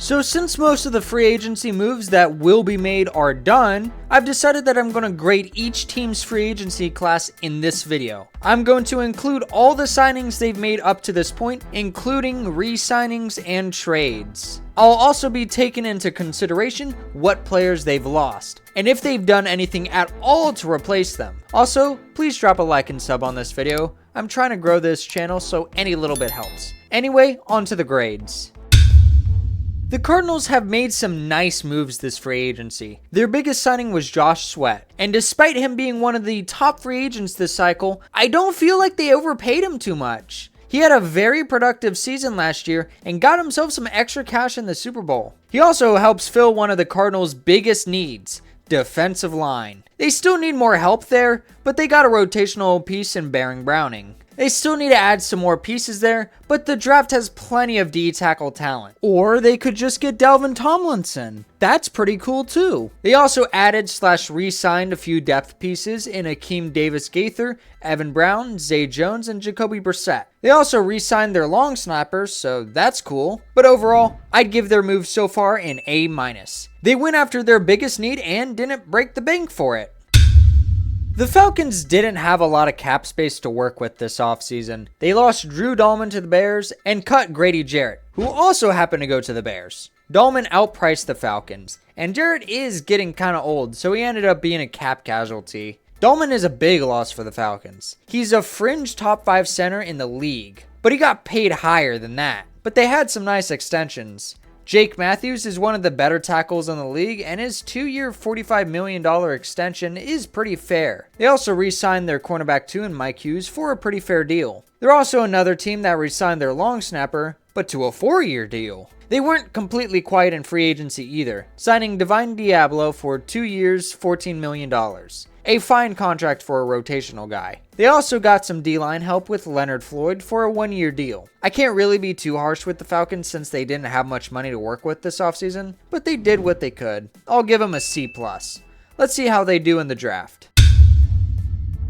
So since most of the free agency moves that will be made are done, I've decided that I'm going to grade each team's free agency class in this video. I'm going to include all the signings they've made up to this point, including re-signings and trades. I'll also be taking into consideration what players they've lost, and if they've done anything at all to replace them. Also, please drop a like and sub on this video. I'm trying to grow this channel, so any little bit helps. Anyway, on to the grades. The Cardinals have made some nice moves this free agency. Their biggest signing was Josh Sweat, and despite him being one of the top free agents this cycle, I don't feel like they overpaid him too much. He had a very productive season last year and got himself some extra cash in the Super Bowl. He also helps fill one of the Cardinals' biggest needs, defensive line. They still need more help there, but they got a rotational piece in Baron Browning. They still need to add some more pieces there, but the draft has plenty of D-tackle talent. Or they could just get Dalvin Tomlinson. That's pretty cool too. They also added / re-signed a few depth pieces in Akeem Davis-Gaither, Evan Brown, Zay Jones, and Jacoby Brissett. They also re-signed their long snappers, so that's cool. But overall, I'd give their move so far an A-. They went after their biggest need and didn't break the bank for it. The Falcons didn't have a lot of cap space to work with this offseason. They lost Drew Dalman to the Bears and cut Grady Jarrett, who also happened to go to the Bears. Dalman outpriced the Falcons, and Jarrett is getting kind of old, so he ended up being a cap casualty. Dalman is a big loss for the Falcons. He's a fringe top 5 center in the league, but he got paid higher than that. But they had some nice extensions. Jake Matthews is one of the better tackles in the league, and his 2-year $45 million extension is pretty fair. They also re-signed their cornerback 2 in Mike Hughes for a pretty fair deal. They're also another team that re-signed their long snapper, but to a 4-year deal. They weren't completely quiet in free agency either, signing Divine Diablo for 2 years, $14 million. A fine contract for a rotational guy. They also got some D-line help with Leonard Floyd for a 1-year deal. I can't really be too harsh with the Falcons since they didn't have much money to work with this offseason, but they did what they could. I'll give them a C+. Let's see how they do in the draft.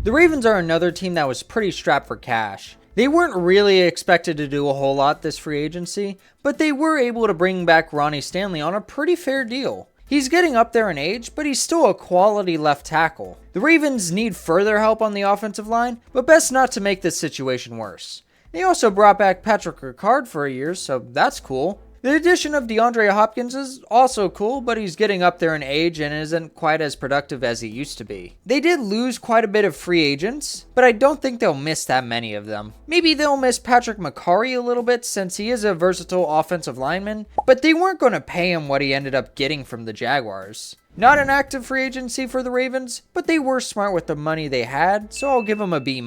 The Ravens are another team that was pretty strapped for cash. They weren't really expected to do a whole lot this free agency, but they were able to bring back Ronnie Stanley on a pretty fair deal. He's getting up there in age, but he's still a quality left tackle. The Ravens need further help on the offensive line, but best not to make this situation worse. They also brought back Patrick Ricard for a year, so that's cool. The addition of DeAndre Hopkins is also cool, but he's getting up there in age and isn't quite as productive as he used to be. They did lose quite a bit of free agents, but I don't think they'll miss that many of them. Maybe they'll miss Patrick McCarry a little bit since he is a versatile offensive lineman, but they weren't going to pay him what he ended up getting from the Jaguars. Not an active free agency for the Ravens, but they were smart with the money they had, so I'll give them a B-.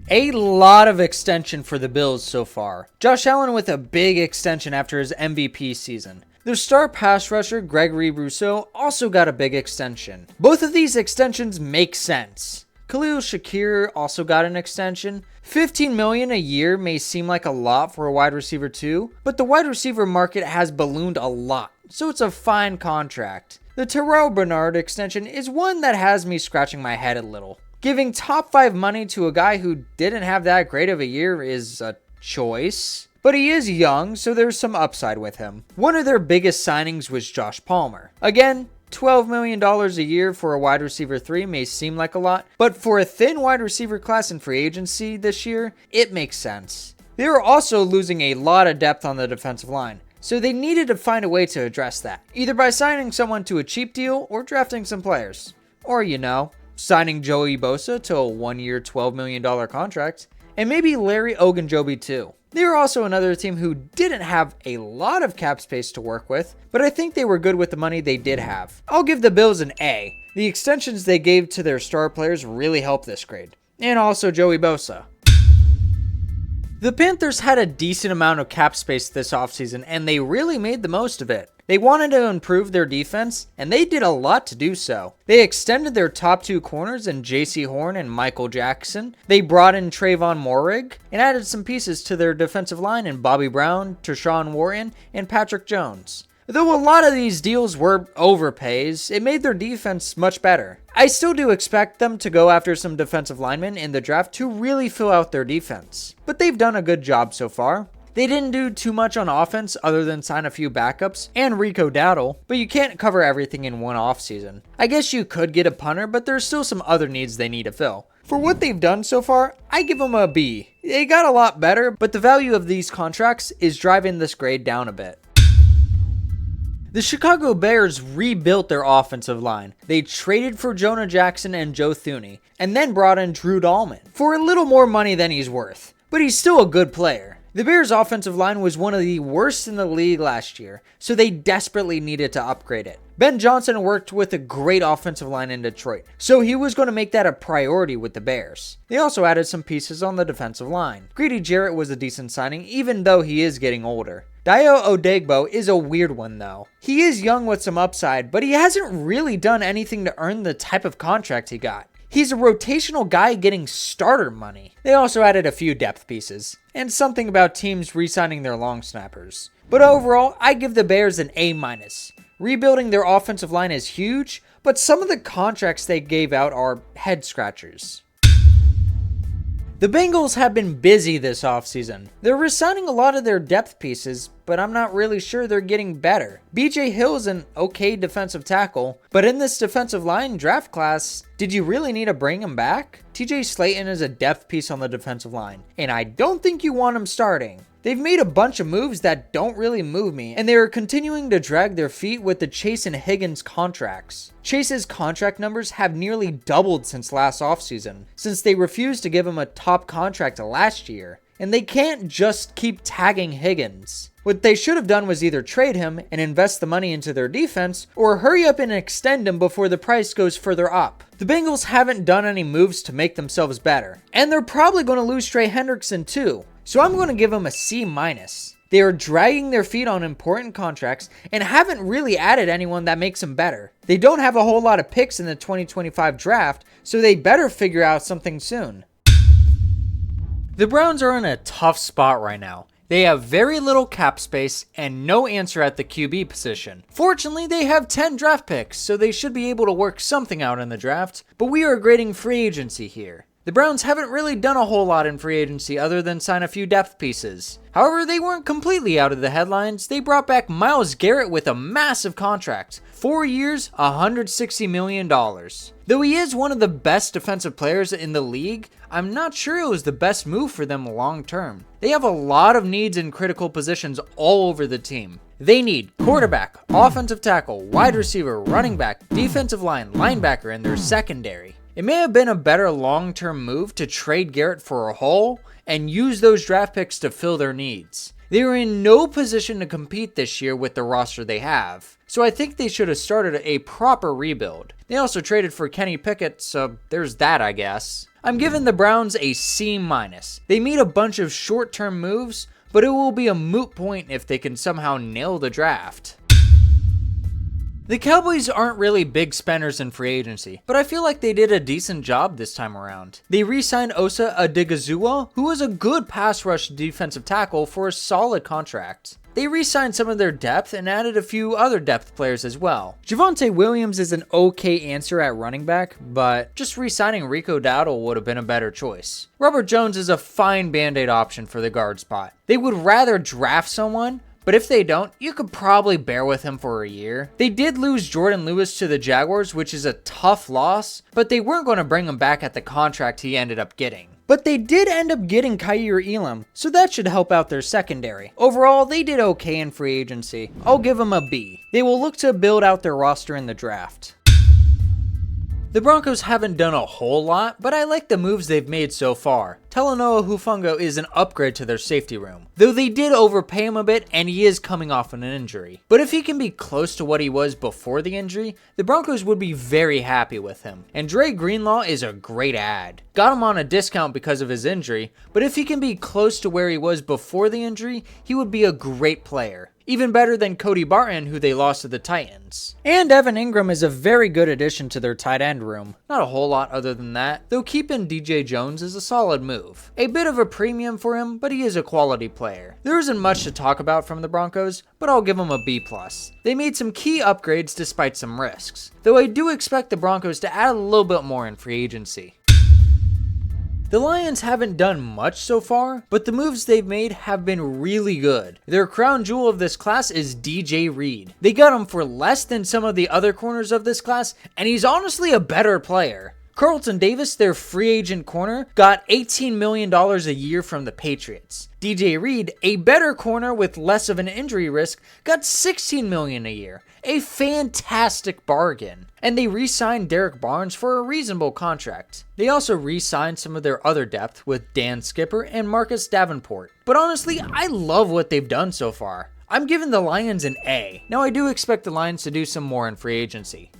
A lot of extension for the Bills so far. Josh Allen with a big extension after his MVP season. Their star pass rusher, Gregory Rousseau, also got a big extension. Both of these extensions make sense. Khalil Shakir also got an extension. $15 million a year may seem like a lot for a wide receiver too, but the wide receiver market has ballooned a lot, so it's a fine contract. The Terrell Bernard extension is one that has me scratching my head a little. Giving top 5 money to a guy who didn't have that great of a year is a choice. But he is young, so there's some upside with him. One of their biggest signings was Josh Palmer. Again, $12 million a year for a wide receiver 3 may seem like a lot, but for a thin wide receiver class in free agency this year, it makes sense. They were also losing a lot of depth on the defensive line, so they needed to find a way to address that, either by signing someone to a cheap deal or drafting some players. Or, signing Joey Bosa to a 1-year $12 million contract, and maybe Larry Ogunjobi too. They were also another team who didn't have a lot of cap space to work with, but I think they were good with the money they did have. I'll give the Bills an A. The extensions they gave to their star players really helped this grade. And also Joey Bosa. The Panthers had a decent amount of cap space this offseason, and they really made the most of it. They wanted to improve their defense, and they did a lot to do so. They extended their top 2 corners in J.C. Horn and Michael Jackson. They brought in Trayvon Moehrig and added some pieces to their defensive line in Bobby Brown, Tershawn Wharton, and Patrick Jones. Though a lot of these deals were overpays, it made their defense much better. I still do expect them to go after some defensive linemen in the draft to really fill out their defense, but they've done a good job so far. They didn't do too much on offense other than sign a few backups and Rico Dowdle, but you can't cover everything in one offseason. I guess you could get a punter, but there's still some other needs they need to fill. For what they've done so far, I give them a B. They got a lot better, but the value of these contracts is driving this grade down a bit. The Chicago Bears rebuilt their offensive line. They traded for Jonah Jackson and Joe Thuney, and then brought in Drew Dahlman for a little more money than he's worth, but he's still a good player. The Bears' offensive line was one of the worst in the league last year, so they desperately needed to upgrade it. Ben Johnson worked with a great offensive line in Detroit, so he was going to make that a priority with the Bears. They also added some pieces on the defensive line. Grady Jarrett was a decent signing, even though he is getting older. Dayo Odegbo is a weird one though. He is young with some upside, but he hasn't really done anything to earn the type of contract he got. He's a rotational guy getting starter money. They also added a few depth pieces, and something about teams re-signing their long snappers. But overall, I give the Bears an A-. Rebuilding their offensive line is huge, but some of the contracts they gave out are head scratchers. The Bengals have been busy this offseason. They're resigning a lot of their depth pieces, but I'm not really sure they're getting better. BJ Hill is an okay defensive tackle, but in this defensive line draft class, did you really need to bring him back? TJ Slayton is a depth piece on the defensive line, and I don't think you want him starting. They've made a bunch of moves that don't really move me, and they are continuing to drag their feet with the Chase and Higgins contracts. Chase's contract numbers have nearly doubled since last offseason, since they refused to give him a top contract last year. And they can't just keep tagging Higgins. What they should have done was either trade him and invest the money into their defense, or hurry up and extend him before the price goes further up. The Bengals haven't done any moves to make themselves better, and they're probably going to lose Trey Hendrickson too. So I'm going to give them a C-. They are dragging their feet on important contracts and haven't really added anyone that makes them better. They don't have a whole lot of picks in the 2025 draft, so they better figure out something soon. The Browns are in a tough spot right now. They have very little cap space and no answer at the QB position. Fortunately, they have 10 draft picks, so they should be able to work something out in the draft, but we are grading free agency here. The Browns haven't really done a whole lot in free agency other than sign a few depth pieces. However, they weren't completely out of the headlines. They brought back Myles Garrett with a massive contract. 4 years, $160 million. Though he is one of the best defensive players in the league, I'm not sure it was the best move for them long term. They have a lot of needs in critical positions all over the team. They need quarterback, offensive tackle, wide receiver, running back, defensive line, linebacker, and their secondary. It may have been a better long-term move to trade Garrett for a haul and use those draft picks to fill their needs. They are in no position to compete this year with the roster they have, so I think they should have started a proper rebuild. They also traded for Kenny Pickett, so there's that, I guess. I'm giving the Browns a C-. They made a bunch of short-term moves, but it will be a moot point if they can somehow nail the draft. The Cowboys aren't really big spenders in free agency, but I feel like they did a decent job this time around. They re-signed Osa Odigizua, who was a good pass rush defensive tackle, for a solid contract. They re-signed some of their depth and added a few other depth players as well. Javonte Williams is an okay answer at running back, but just re-signing Rico Dowdle would have been a better choice. Robert Jones is a fine band-aid option for the guard spot. They would rather draft someone, but if they don't, you could probably bear with him for a year. They did lose Jordan Lewis to the Jaguars, which is a tough loss, but they weren't going to bring him back at the contract he ended up getting. But they did end up getting Kaiir Elam, so that should help out their secondary. Overall, they did okay in free agency. I'll give them a B. They will look to build out their roster in the draft. The Broncos haven't done a whole lot, but I like the moves they've made so far. Talanoa Hufanga is an upgrade to their safety room, though they did overpay him a bit and he is coming off an injury. But if he can be close to what he was before the injury, the Broncos would be very happy with him. And Dre Greenlaw is a great add. Got him on a discount because of his injury, but if he can be close to where he was before the injury, he would be a great player. Even better than Cody Barton, who they lost to the Titans. And Evan Ingram is a very good addition to their tight end room. Not a whole lot other than that, though keeping DJ Jones is a solid move. A bit of a premium for him, but he is a quality player. There isn't much to talk about from the Broncos, but I'll give them a B+. They made some key upgrades despite some risks, though I do expect the Broncos to add a little bit more in free agency. The Lions haven't done much so far, but the moves they've made have been really good. Their crown jewel of this class is DJ Reed. They got him for less than some of the other corners of this class, and he's honestly a better player. Carlton Davis, their free agent corner, got $18 million a year from the Patriots. DJ Reed, a better corner with less of an injury risk, got $16 million a year. A fantastic bargain. And they re-signed Derek Barnes for a reasonable contract. They also re-signed some of their other depth with Dan Skipper and Marcus Davenport. But honestly, I love what they've done so far. I'm giving the Lions an A. Now I do expect the Lions to do some more in free agency.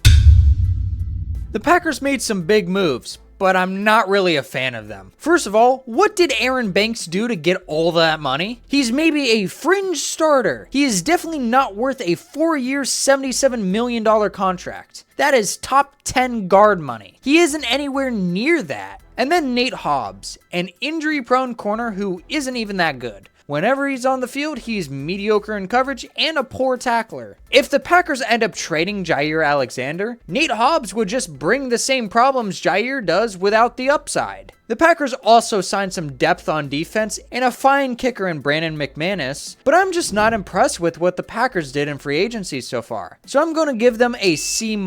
The Packers made some big moves, but I'm not really a fan of them. First of all, what did Aaron Banks do to get all that money? He's maybe a fringe starter. He is definitely not worth a 4-year, $77 million contract. That is top 10 guard money. He isn't anywhere near that. And then Nate Hobbs, an injury-prone corner who isn't even that good. Whenever he's on the field, he's mediocre in coverage and a poor tackler. If the Packers end up trading Jair Alexander, Nate Hobbs would just bring the same problems Jair does without the upside. The Packers also signed some depth on defense and a fine kicker in Brandon McManus, but I'm just not impressed with what the Packers did in free agency so far. So I'm going to give them a C-.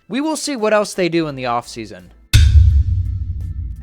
We will see what else they do in the offseason.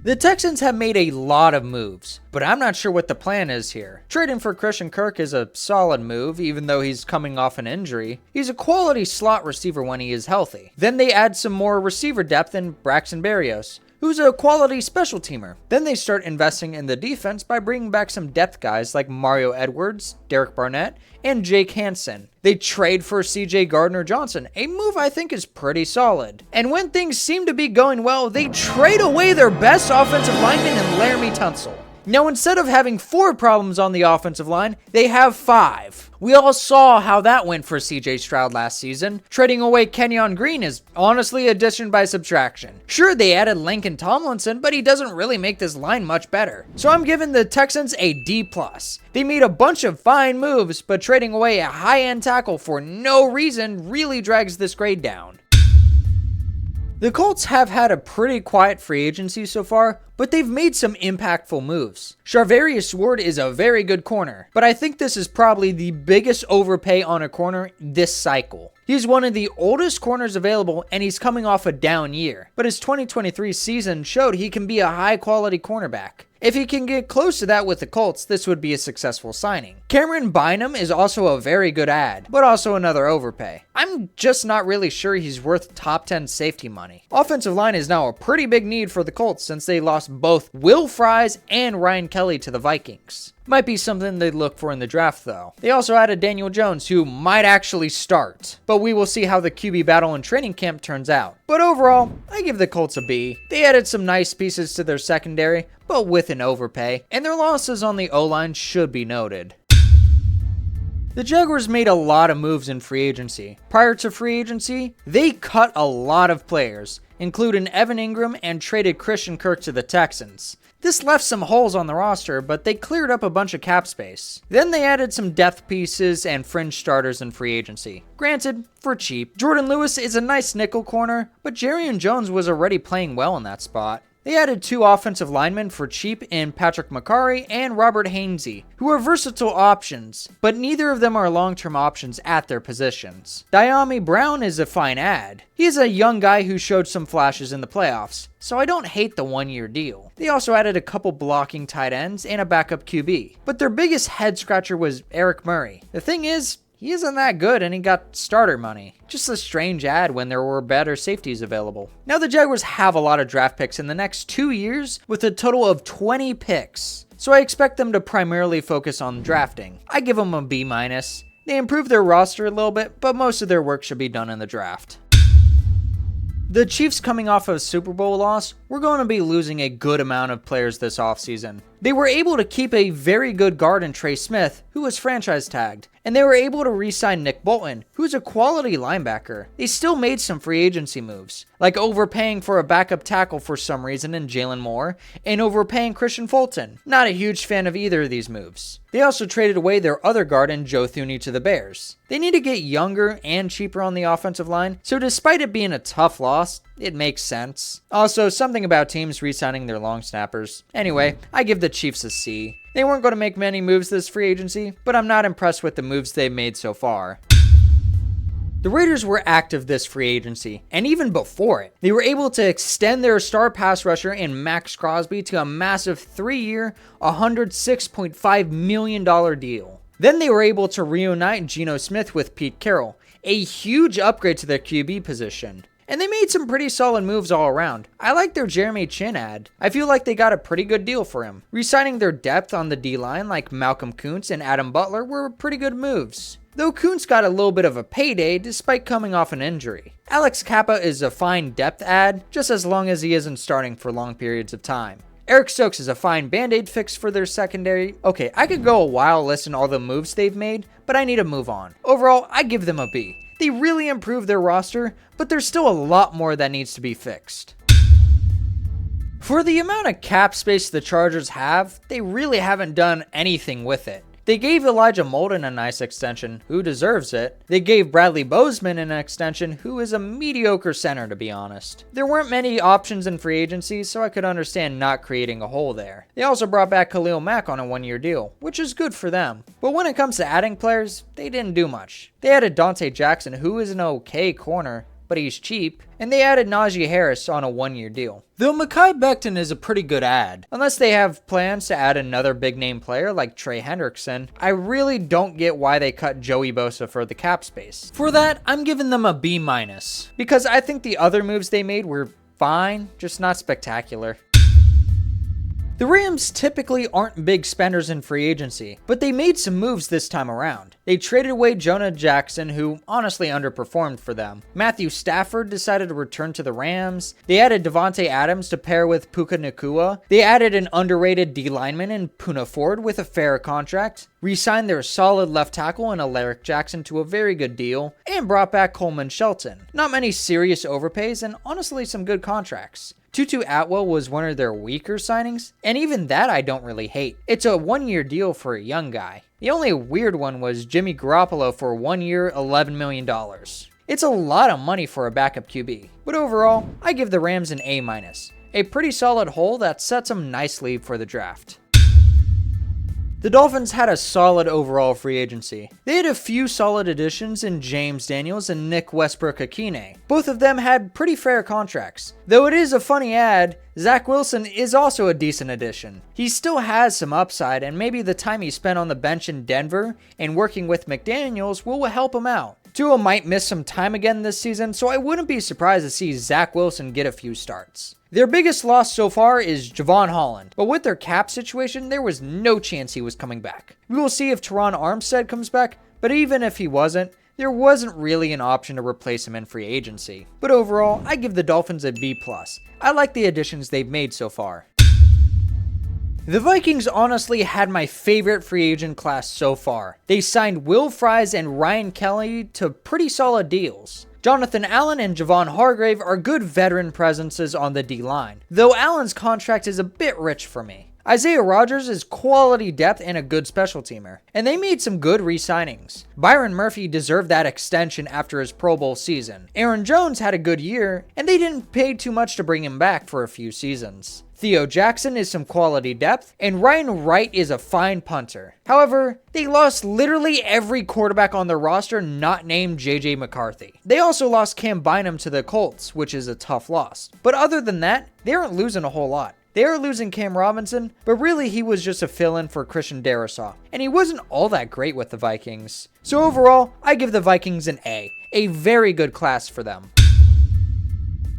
The Texans have made a lot of moves, but I'm not sure what the plan is here. Trading for Christian Kirk is a solid move, even though he's coming off an injury. He's a quality slot receiver when he is healthy. Then they add some more receiver depth in Braxton Berrios, who's a quality special teamer. Then they start investing in the defense by bringing back some depth guys like Mario Edwards, Derek Barnett, and Jake Hansen. They trade for CJ Gardner-Johnson, a move I think is pretty solid. And when things seem to be going well, they trade away their best offensive lineman in Laramie Tunsil. Now, instead of having 4 problems on the offensive line, they have 5. We all saw how that went for CJ Stroud last season. Trading away Kenyon Green is honestly addition by subtraction. Sure, they added Lincoln Tomlinson, but he doesn't really make this line much better. So I'm giving the Texans a D+. They made a bunch of fine moves, but trading away a high-end tackle for no reason really drags this grade down. The Colts have had a pretty quiet free agency so far, but they've made some impactful moves. Charvarius Ward is a very good corner, but I think this is probably the biggest overpay on a corner this cycle. He's one of the oldest corners available, and he's coming off a down year, but his 2023 season showed he can be a high-quality cornerback. If he can get close to that with the Colts, this would be a successful signing. Cameron Bynum is also a very good add, but also another overpay. I'm just not really sure he's worth top 10 safety money. Offensive line is now a pretty big need for the Colts since they lost both Will Fries and Ryan Kelly to the Vikings. Might be something they'd look for in the draft though. They also added Daniel Jones, who might actually start, but we will see how the QB battle in training camp turns out. But overall, I give the Colts a B. They added some nice pieces to their secondary, but with an overpay, and their losses on the O-line should be noted. The Jaguars made a lot of moves in free agency. Prior to free agency, they cut a lot of players, including Evan Ingram, and traded Christian Kirk to the Texans. This left some holes on the roster, but they cleared up a bunch of cap space. Then they added some depth pieces and fringe starters in free agency. Granted, for cheap. Jordan Lewis is a nice nickel corner, but Jerrion Jones was already playing well in that spot. They added 2 offensive linemen for cheap in Patrick McCarry and Robert Hainsey, who are versatile options, but neither of them are long-term options at their positions. Diami Brown is a fine add. He is a young guy who showed some flashes in the playoffs, so I don't hate the 1-year deal. They also added a couple blocking tight ends and a backup QB, but their biggest head-scratcher was Eric Murray. The thing is, he isn't that good and he got starter money. Just a strange ad when there were better safeties available. Now the Jaguars have a lot of draft picks in the next 2 years with a total of 20 picks. So I expect them to primarily focus on drafting. I give them a B-. They improved their roster a little bit, but most of their work should be done in the draft. The Chiefs coming off a Super Bowl loss, we're going to be losing a good amount of players this offseason. They were able to keep a very good guard in Trey Smith, who was franchise tagged, and they were able to re-sign Nick Bolton, who's a quality linebacker. They still made some free agency moves, like overpaying for a backup tackle for some reason in Jalen Moore, and overpaying Christian Fulton. Not a huge fan of either of these moves. They also traded away their other guard in Joe Thuney to the Bears. They need to get younger and cheaper on the offensive line, so despite it being a tough loss, it makes sense. Also, something about teams re-signing their long snappers. Anyway, I give the Chiefs a C. They weren't going to make many moves this free agency, but I'm not impressed with the moves they've made so far. The Raiders were active this free agency, and even before it, they were able to extend their star pass rusher in Max Crosby to a massive 3-year, $106.5 million deal. Then they were able to reunite Geno Smith with Pete Carroll, a huge upgrade to their QB position. And they made some pretty solid moves all around. I like their Jeremy Chin ad. I feel like they got a pretty good deal for him. Re-signing their depth on the D-line like Malcolm Kuntz and Adam Butler were pretty good moves. Though Kuntz got a little bit of a payday despite coming off an injury. Alex Kappa is a fine depth ad, just as long as he isn't starting for long periods of time. Eric Stokes is a fine band-aid fix for their secondary. Okay, I could go a while listing all the moves they've made, but I need to move on. Overall, I give them a B. They really improved their roster, but there's still a lot more that needs to be fixed. For the amount of cap space the Chargers have, they really haven't done anything with it. They gave Elijah Molden a nice extension, who deserves it. They gave Bradley Bozeman an extension, who is a mediocre center to be honest. There weren't many options in free agency, so I could understand not creating a hole there. They also brought back Khalil Mack on a 1-year deal, which is good for them. But when it comes to adding players, they didn't do much. They added Dante Jackson, who is an okay corner, but he's cheap, and they added Najee Harris on a 1-year deal. Though Mekhi Becton is a pretty good add. Unless they have plans to add another big name player like Trey Hendrickson, I really don't get why they cut Joey Bosa for the cap space. For that, I'm giving them a B-, because I think the other moves they made were fine, just not spectacular. The Rams typically aren't big spenders in free agency, but they made some moves this time around. They traded away Jonah Jackson, who honestly underperformed for them. Matthew Stafford decided to return to the Rams. They added Devontae Adams to pair with Puka Nacua. They added an underrated D-lineman in Poona Ford with a fair contract. Re-signed their solid left tackle in Alaric Jackson to a very good deal, and brought back Coleman Shelton. Not many serious overpays, and honestly some good contracts. Tutu Atwell was one of their weaker signings, and even that I don't really hate. It's a 1-year deal for a young guy. The only weird one was Jimmy Garoppolo for 1 year, $11 million. It's a lot of money for a backup QB, but overall, I give the Rams an A-, a pretty solid hole that sets them nicely for the draft. The Dolphins had a solid overall free agency. They had a few solid additions in James Daniels and Nick Westbrook-Ikhine. Both of them had pretty fair contracts. Though it is a funny ad, Zach Wilson is also a decent addition. He still has some upside, and maybe the time he spent on the bench in Denver and working with McDaniels will help him out. Tua might miss some time again this season, so I wouldn't be surprised to see Zach Wilson get a few starts. Their biggest loss so far is Javon Holland, but with their cap situation, there was no chance he was coming back. We will see if Teron Armstead comes back, but even if he wasn't, there wasn't really an option to replace him in free agency. But overall, I give the Dolphins a B+. I like the additions they've made so far. The Vikings honestly had my favorite free agent class so far. They signed Will Fries and Ryan Kelly to pretty solid deals. Jonathan Allen and Javon Hargrave are good veteran presences on the D-line, though Allen's contract is a bit rich for me. Isaiah Rodgers is quality depth and a good special teamer, and they made some good re-signings. Byron Murphy deserved that extension after his Pro Bowl season. Aaron Jones had a good year, and they didn't pay too much to bring him back for a few seasons. Theo Jackson is some quality depth, and Ryan Wright is a fine punter. However, they lost literally every quarterback on their roster not named JJ McCarthy. They also lost Cam Bynum to the Colts, which is a tough loss. But other than that, they aren't losing a whole lot. They are losing Cam Robinson, but really he was just a fill-in for Christian Darrisaw, and he wasn't all that great with the Vikings. So overall, I give the Vikings an A very good class for them.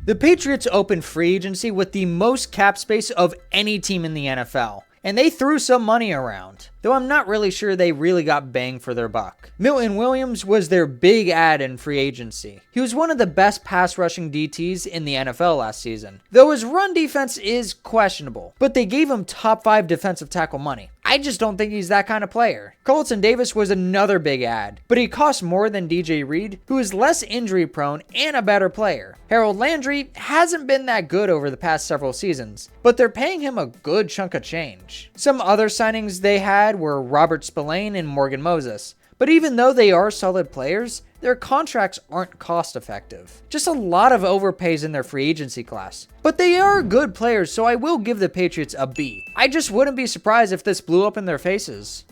The Patriots opened free agency with the most cap space of any team in the NFL. and they threw some money around, though I'm not really sure they really got bang for their buck. Milton Williams was their big add in free agency. He was one of the best pass rushing DTs in the NFL last season, though his run defense is questionable, but they gave him top 5 defensive tackle money. I just don't think he's that kind of player. Carlton Davis was another big add, but he cost more than DJ Reed, who is less injury prone and a better player. Harold Landry hasn't been that good over the past several seasons, but they're paying him a good chunk of change. Some other signings they had were Robert Spillane and Morgan Moses, but even though they are solid players, their contracts aren't cost effective. Just a lot of overpays in their free agency class. But they are good players, so I will give the Patriots a B. I just wouldn't be surprised if this blew up in their faces.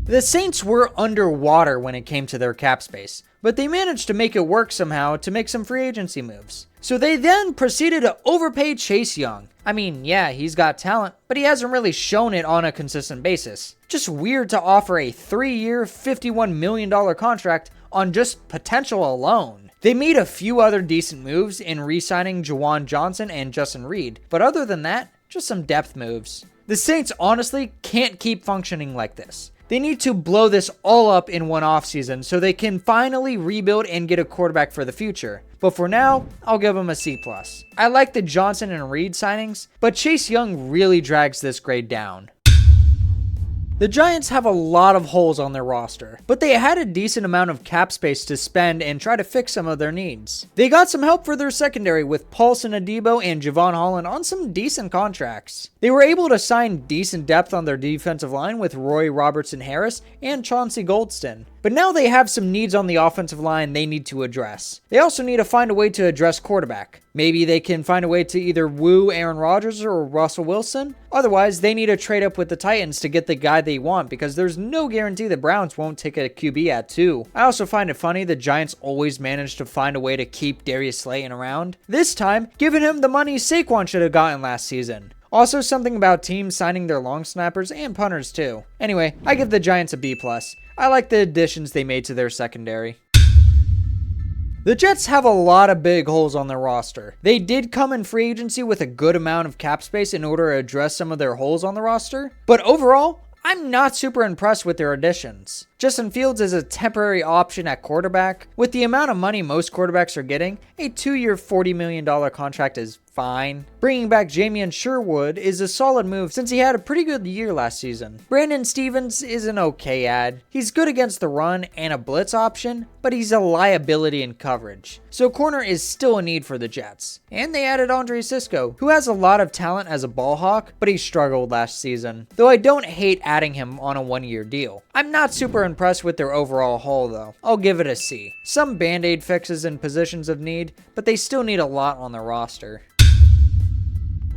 The Saints were underwater when it came to their cap space, but they managed to make it work somehow to make some free agency moves. So they then proceeded to overpay Chase Young. I mean, yeah, he's got talent, but he hasn't really shown it on a consistent basis. Just weird to offer a 3-year, $51 million contract on just potential alone. They made a few other decent moves in re-signing Juwan Johnson and Justin Reed, but other than that, just some depth moves. The Saints honestly can't keep functioning like this. They need to blow this all up in one offseason so they can finally rebuild and get a quarterback for the future. But for now, I'll give them a C+. I like the Johnson and Reed signings, but Chase Young really drags this grade down. The Giants have a lot of holes on their roster, but they had a decent amount of cap space to spend and try to fix some of their needs. They got some help for their secondary with Paulson Adebo and Javon Holland on some decent contracts. They were able to sign decent depth on their defensive line with Roy Robertson Harris and Chauncey Goldston. But now they have some needs on the offensive line they need to address. They also need to find a way to address quarterback. Maybe they can find a way to either woo Aaron Rodgers or Russell Wilson. Otherwise, they need to trade up with the Titans to get the guy they want because there's no guarantee the Browns won't take a QB at 2. I also find it funny the Giants always manage to find a way to keep Darius Slayton around. This time, giving him the money Saquon should have gotten last season. Also something about teams signing their long snappers and punters too. Anyway, I give the Giants a B+. I like the additions they made to their secondary. The Jets have a lot of big holes on their roster. They did come in free agency with a good amount of cap space in order to address some of their holes on the roster, but overall, I'm not super impressed with their additions. Justin Fields is a temporary option at quarterback. With the amount of money most quarterbacks are getting, a 2-year $40 million contract is fine. Bringing back Jamian Sherwood is a solid move since he had a pretty good year last season. Brandon Stevens is an okay add. He's good against the run and a blitz option, but he's a liability in coverage. So corner is still a need for the Jets. And they added Andre Sisco, who has a lot of talent as a ball hawk, but he struggled last season. Though I don't hate adding him on a 1-year deal. I'm not super impressed with their overall haul though. I'll give it a C. Some band-aid fixes in positions of need, but they still need a lot on their roster.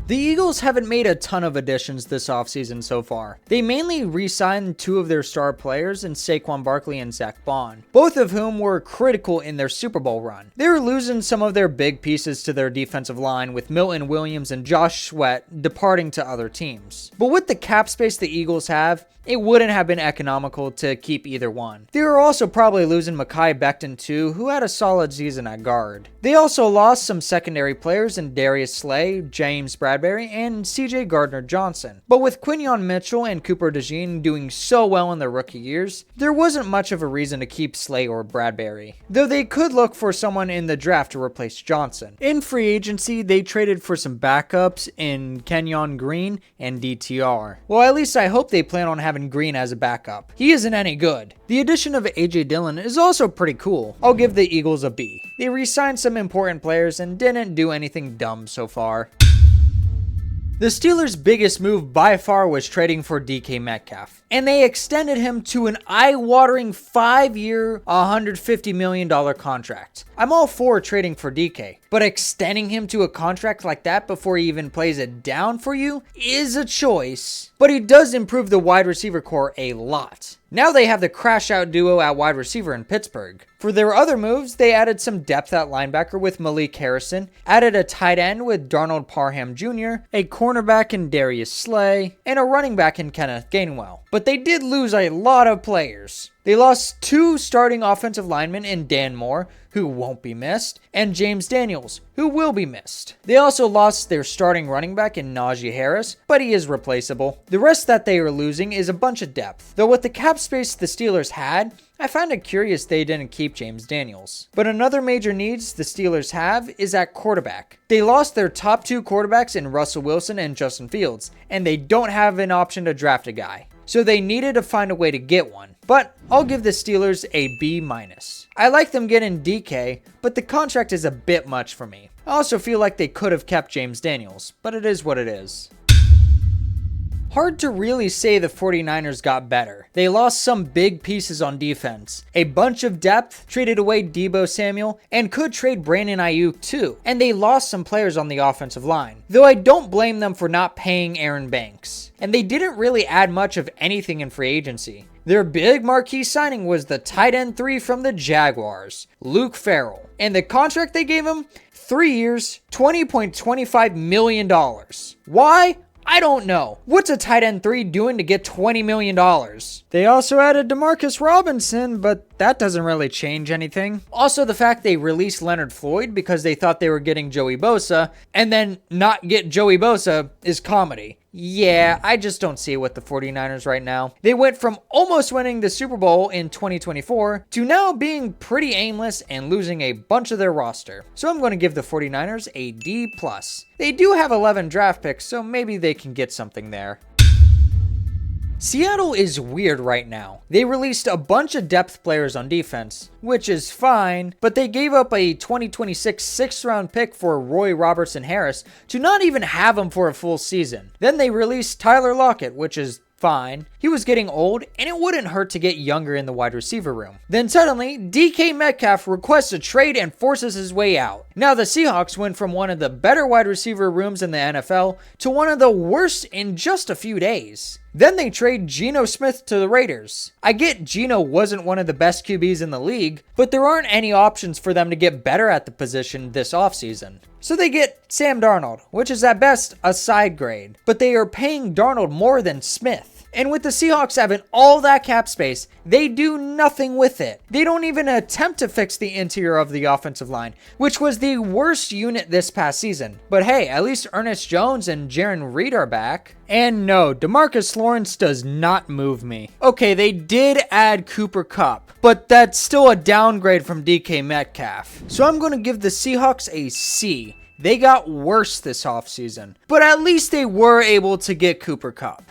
The Eagles haven't made a ton of additions this offseason so far. They mainly re-signed 2 of their star players in Saquon Barkley and Zach Bond, both of whom were critical in their Super Bowl run. They were losing some of their big pieces to their defensive line with Milton Williams and Josh Sweat departing to other teams. But with the cap space the Eagles have, it wouldn't have been economical to keep either one. They were also probably losing Mekhi Becton too, who had a solid season at guard. They also lost some secondary players in Darius Slay, James Bradbury, and CJ Gardner-Johnson. But with Quinyon Mitchell and Cooper DeJean doing so well in their rookie years, there wasn't much of a reason to keep Slay or Bradbury. Though they could look for someone in the draft to replace Johnson. In free agency, they traded for some backups in Kenyon Green and DTR. Well, at least I hope they plan on having Green as a backup. He isn't any good. The addition of AJ Dillon is also pretty cool. I'll give the Eagles a B. They re-signed some important players and didn't do anything dumb so far. The Steelers' biggest move by far was trading for DK Metcalf, and they extended him to an eye-watering 5-year, $150 million contract. I'm all for trading for DK, but extending him to a contract like that before he even plays it down for you is a choice. But he does improve the wide receiver core a lot. Now they have the crash-out duo at wide receiver in Pittsburgh. For their other moves, they added some depth at linebacker with Malik Harrison, added a tight end with Darnold Parham Jr., a cornerback in Darius Slay, and a running back in Kenneth Gainwell. But but they did lose a lot of players. They lost 2 starting offensive linemen in Dan Moore, who won't be missed, and James Daniels, who will be missed. They also lost their starting running back in Najee Harris, but he is replaceable. The rest that they are losing is a bunch of depth. Though with the cap space the Steelers had, I find it curious they didn't keep James Daniels. But another major needs the Steelers have is at quarterback. They lost their top 2 quarterbacks in Russell Wilson and Justin Fields, and they don't have an option to draft a guy. So they needed to find a way to get one. But I'll give the Steelers a B-. I like them getting DK, but the contract is a bit much for me. I also feel like they could have kept James Daniels, but it is what it is. Hard to really say the 49ers got better. They lost some big pieces on defense, a bunch of depth, traded away Deebo Samuel, and could trade Brandon Ayuk too. And they lost some players on the offensive line, though I don't blame them for not paying Aaron Banks. And they didn't really add much of anything in free agency. Their big marquee signing was the tight end 3 from the Jaguars, Luke Farrell. And the contract they gave him? 3 years, $20.25 million. Why? I don't know. What's a tight end 3 doing to get $20 million? They also added Demarcus Robinson, but that doesn't really change anything. Also, the fact they released Leonard Floyd because they thought they were getting Joey Bosa, and then not get Joey Bosa is comedy. Yeah, I just don't see it with the 49ers right now. They went from almost winning the Super Bowl in 2024 to now being pretty aimless and losing a bunch of their roster. So I'm going to give the 49ers a D+. They do have 11 draft picks, so maybe they can get something there. Seattle is weird right now. They released a bunch of depth players on defense, which is fine, but they gave up a 2026 6th-round pick for Roy Robertson Harris to not even have him for a full season. Then they released Tyler Lockett, which is fine. He was getting old, and it wouldn't hurt to get younger in the wide receiver room. Then suddenly, DK Metcalf requests a trade and forces his way out. Now the Seahawks went from one of the better wide receiver rooms in the NFL to one of the worst in just a few days. Then they trade Geno Smith to the Raiders. I get Geno wasn't one of the best QBs in the league, but there aren't any options for them to get better at the position this offseason. So they get Sam Darnold, which is at best a side grade, but they are paying Darnold more than Smith. And with the Seahawks having all that cap space, they do nothing with it. They don't even attempt to fix the interior of the offensive line, which was the worst unit this past season. But hey, at least Ernest Jones and Jaron Reed are back. And no, DeMarcus Lawrence does not move me. Okay, they did add Cooper Kupp, but that's still a downgrade from DK Metcalf. So I'm going to give the Seahawks a C. They got worse this offseason, but at least they were able to get Cooper Kupp.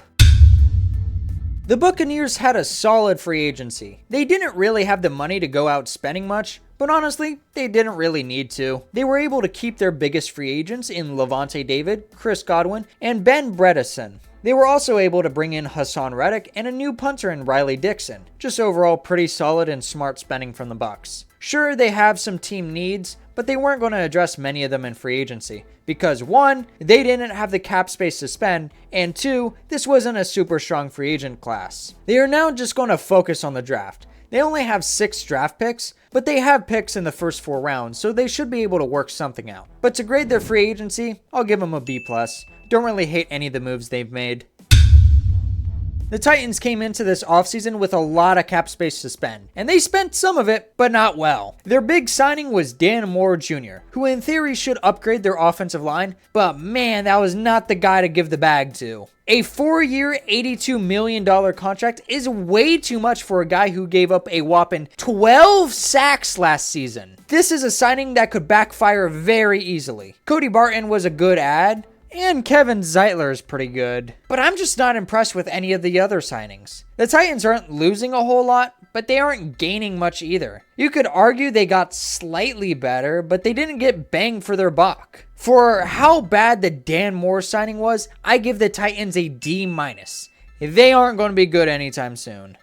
The Buccaneers had a solid free agency. They didn't really have the money to go out spending much, but honestly, they didn't really need to. They were able to keep their biggest free agents in Levante David, Chris Godwin, and Ben Bredeson. They were also able to bring in Hassan Reddick and a new punter in Riley Dixon. Just overall pretty solid and smart spending from the Bucs. Sure, they have some team needs, but they weren't going to address many of them in free agency. Because 1, they didn't have the cap space to spend, and 2, this wasn't a super strong free agent class. They are now just going to focus on the draft. They only have 6 draft picks, but they have picks in the first 4 rounds, so they should be able to work something out. But to grade their free agency, I'll give them a B+. Don't really hate any of the moves they've made. The Titans came into this offseason with a lot of cap space to spend, and they spent some of it, but not well. Their big signing was Dan Moore Jr., who in theory should upgrade their offensive line, but man, that was not the guy to give the bag to. A 4-year, $82 million contract is way too much for a guy who gave up a whopping 12 sacks last season. This is a signing that could backfire very easily. Cody Barton was a good add, and Kevin Zeitler is pretty good. But I'm just not impressed with any of the other signings. The Titans aren't losing a whole lot, but they aren't gaining much either. You could argue they got slightly better, but they didn't get bang for their buck. For how bad the Dan Moore signing was, I give the Titans a D-. They aren't going to be good anytime soon.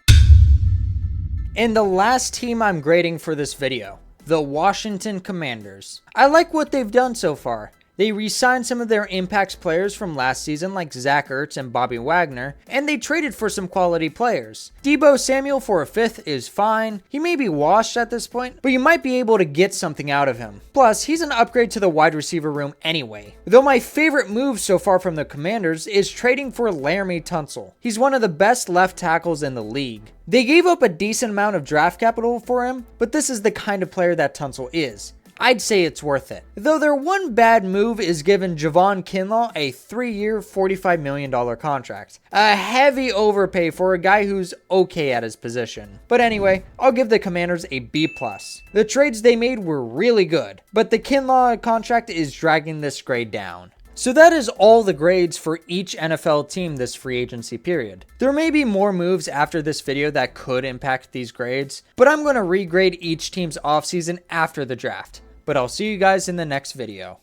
And the last team I'm grading for this video, the Washington Commanders. I like what they've done so far. They re-signed some of their impact players from last season like Zach Ertz and Bobby Wagner, and they traded for some quality players. Deebo Samuel for a 5th is fine. He may be washed at this point, but you might be able to get something out of him. Plus, he's an upgrade to the wide receiver room anyway. Though my favorite move so far from the Commanders is trading for Laramie Tunsil. He's one of the best left tackles in the league. They gave up a decent amount of draft capital for him, but this is the kind of player that Tunsil is. I'd say it's worth it. Though their one bad move is giving Javon Kinlaw a 3-year, $45 million contract. A heavy overpay for a guy who's okay at his position. But anyway, I'll give the Commanders a B+. The trades they made were really good, but the Kinlaw contract is dragging this grade down. So that is all the grades for each NFL team this free agency period. There may be more moves after this video that could impact these grades, but I'm going to regrade each team's offseason after the draft. But I'll see you guys in the next video.